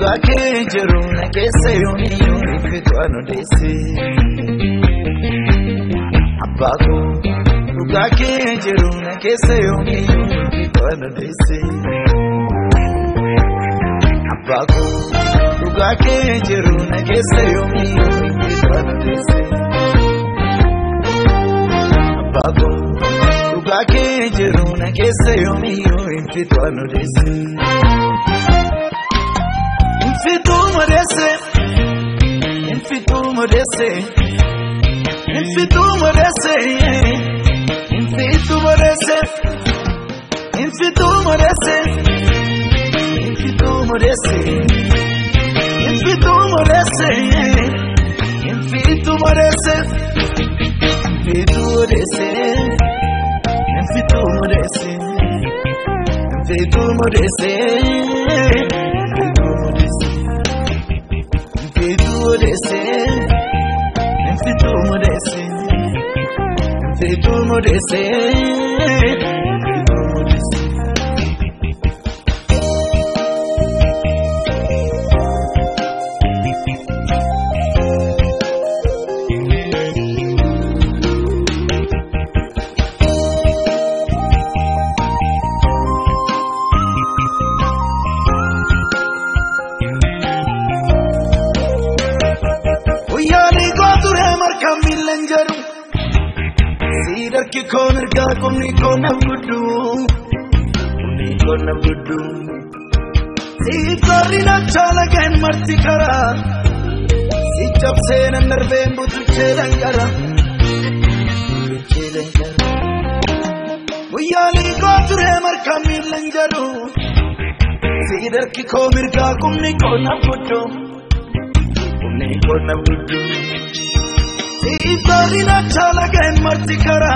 Ugake jiru na kese yomi fitu anodesi Abaku Ugake jiru na kese yomi fitu anodesi Abaku Ugake jiru na kese yomi fitu anodesi Abaku Ugake jiru na kese yomi fitu anodesi Infitu modese Infitu modese Infitu modese Infitu modese Infitu modese Infitu modese Infitu modese Infitu modese Infitu modese Infitu modese Infitu modese Infitu modese Infitu modese Infitu modese Sidar ki koner ga kuni kona budu Sidari na chala gen marti kara Sijab se na nerve butu chelan kara Uyali goture mar kamil lanjaru Sidar ki koner ga kuni kona budu Sidari na chala gen marti kara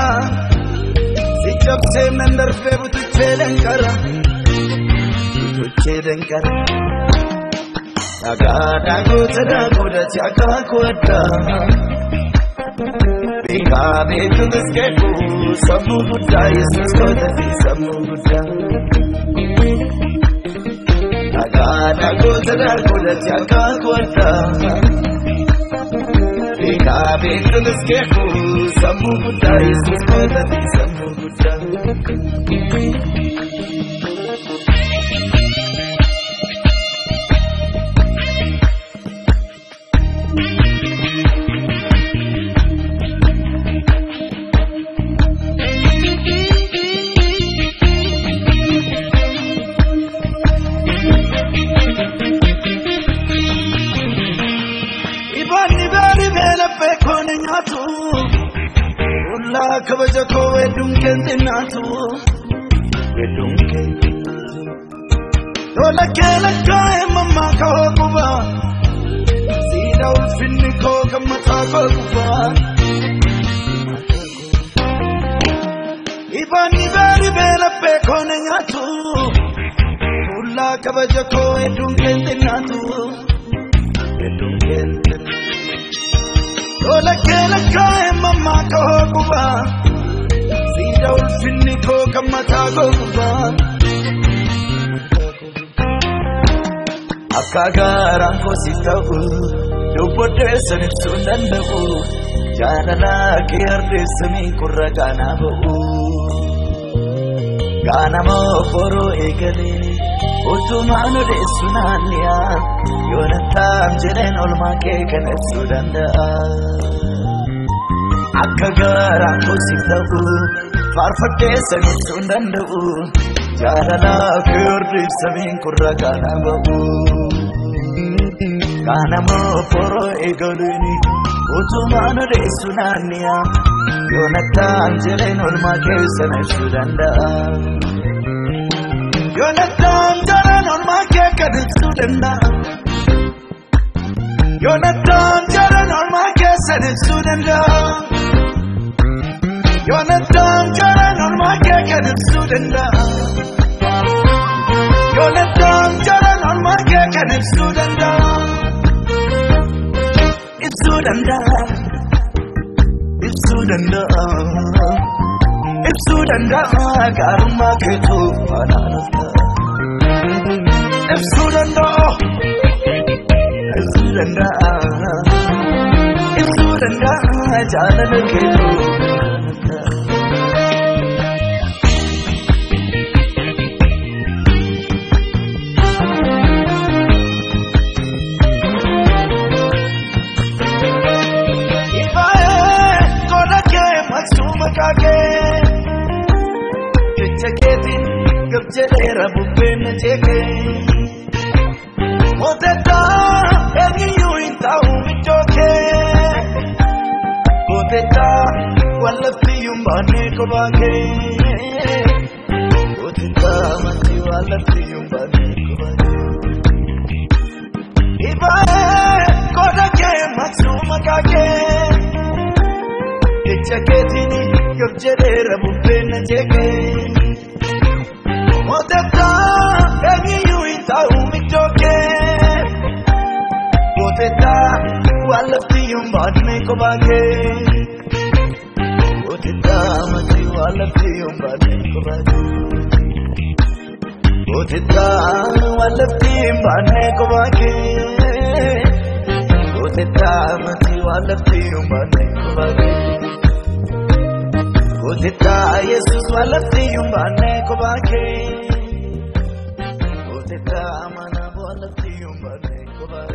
Sijab se na nerve butu chelan kara Agada gotada godati akakwata Bika betu diskeku sabu buddha Jesus godati sabu buddha Agada gotada godati akakwata Bika betu diskeku sabu buddha Jesus godati sabu buddha Kabajako edunken dinatu edunken Dola kela kae mama ko kuba Sida ulfinni ko kamata ko kuba Ibani beri bela pe kone nyatu Dola kabajako edunken dinatu edunken Dola kela kae mama ko kuba Sida ulfinni ko kamata ko kuba Akagaran ko sitahu Dubode sanit sundandahu Janala ki ardesmi kurra gana bahu Gana mo poro egale Utumanu de sunanya Yonatam jelen olma ke kanet sudanda Akagaran ko sitahu Farfate sanit sundandahu Janala ki ardesmi kurra gana bahu Gana mo poro egale Utumanu de sunanya Yonatam jelen olma ke kanet sudanda Yonatam jalan olma ke kanet sudanda Yonatam jalan olma ke kanet sudanda Yonatam jalan olma ke kanet sudanda Yonatam jalan olma ke kanet sudanda It's sudanda It's sudanda It's sudanda karma ke tu panana It's sudanda danda jaalala keetu Jadera bupen jeke Moteta egi yuin tau michoke Moteta walafti yumbane ko bage Moteta mati walafti yumbane ko bage Ibae koda ke matsuma kage Ichake tini yub jadera bupen jeke Moteta egi yuin tau michoke Moteta walafti yumbane ko bage Moteta mati walafti yumbane ko bage Moteta walafti yumbane ko bage Moteta mati walafti yumbane ko bage Moteta Jesus walafti yumbane ko bage Moteta mana walafti yumbane ko bage